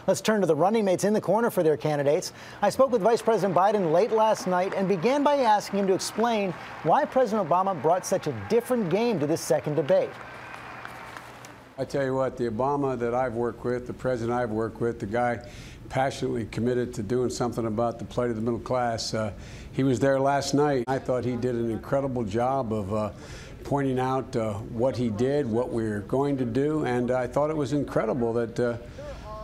Let's turn to the running mates in the corner for their candidates. I spoke with Vice President Biden late last night and began by asking him to explain why President Obama brought such a different game to this second debate. I tell you what, the Obama that I've worked with, the president I've worked with, the guy passionately committed to doing something about the plight of the middle class, he was there last night. I thought he did an incredible job of pointing out what he did, what we're going to do, and I thought it was incredible that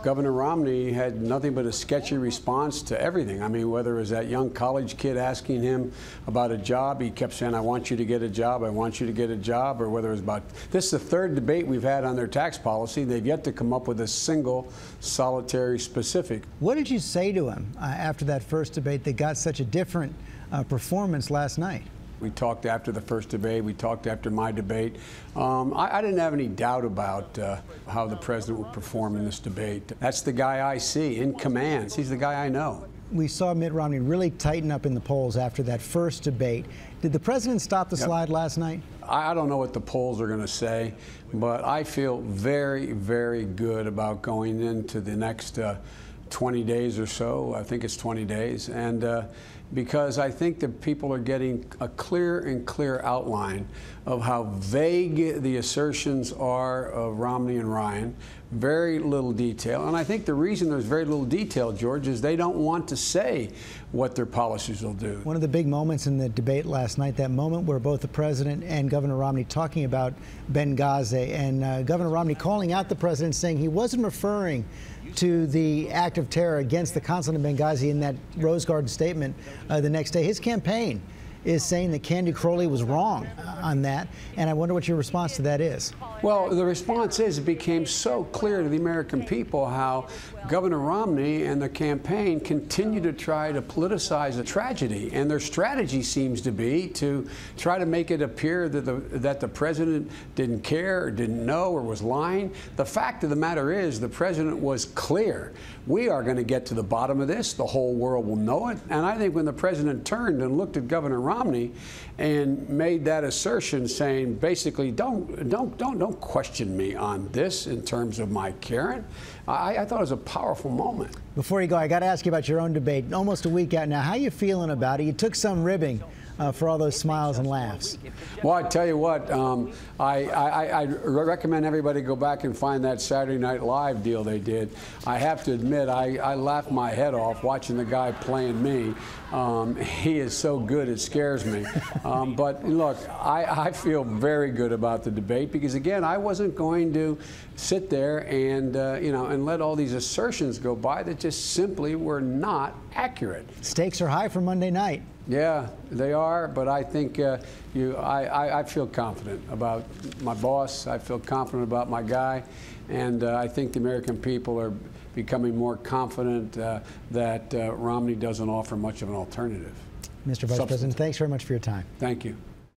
Governor Romney had nothing but a sketchy response to everything. I mean, whether it was that young college kid asking him about a job, he kept saying, I want you to get a job, I want you to get a job, or whether it was about, this is the third debate we've had on their tax policy. They've yet to come up with a single solitary specific. What did you say to him after that first debate that got such a different performance last night? We talked after the first debate. We talked after my debate. I didn't have any doubt about how the president would perform in this debate. That's the guy I see in command. He's the guy I know. We saw Mitt Romney really tighten up in the polls after that first debate. Did the president stop the slide last night? I don't know what the polls are going to say, but I feel very, very good about going into the next 20 days or so. I think it's 20 days. And because I think that people are getting a clear and clear outline of how vague the assertions are of Romney and Ryan. Very little detail. And I think the reason there's very little detail, George, is they don't want to say what their policies will do. One of the big moments in the debate last night, that moment where both the president and Governor Romney talking about Benghazi, and Governor Romney calling out the president, saying he wasn't referring to the act of terror against the consulate in Benghazi in that Rose Garden statement the next day. His campaign is saying that Candy Crowley was wrong on that, and I wonder what your response to that is. Well, the response is it became so clear to the American people how Governor Romney and the campaign continue to try to politicize a tragedy, and their strategy seems to be to try to make it appear that the president didn't care or didn't know or was lying. The fact of the matter is the president was clear. We are going to get to the bottom of this. The whole world will know it. And I think when the president turned and looked at Governor Romney and made that assertion, saying basically, don't question me on this in terms of my caring, I thought it was a powerful moment. Before you go, I got to ask you about your own debate. Almost a week out now. How are you feeling about it? You took some ribbing for all those smiles and laughs. Well, I tell you what, I recommend everybody go back and find that Saturday Night Live deal they did. I have to admit, I laughed my head off watching the guy playing me. He is so good, it scares me. But look, I feel very good about the debate because, again, I wasn't going to sit there and and let all these assertions go by that just simply were not accurate. Stakes are high for Monday night. Yeah, they are, but I think I feel confident about my boss. I feel confident about my guy, and I think the American people are becoming more confident that Romney doesn't offer much of an alternative. Mr. Vice President, thanks very much for your time. Thank you.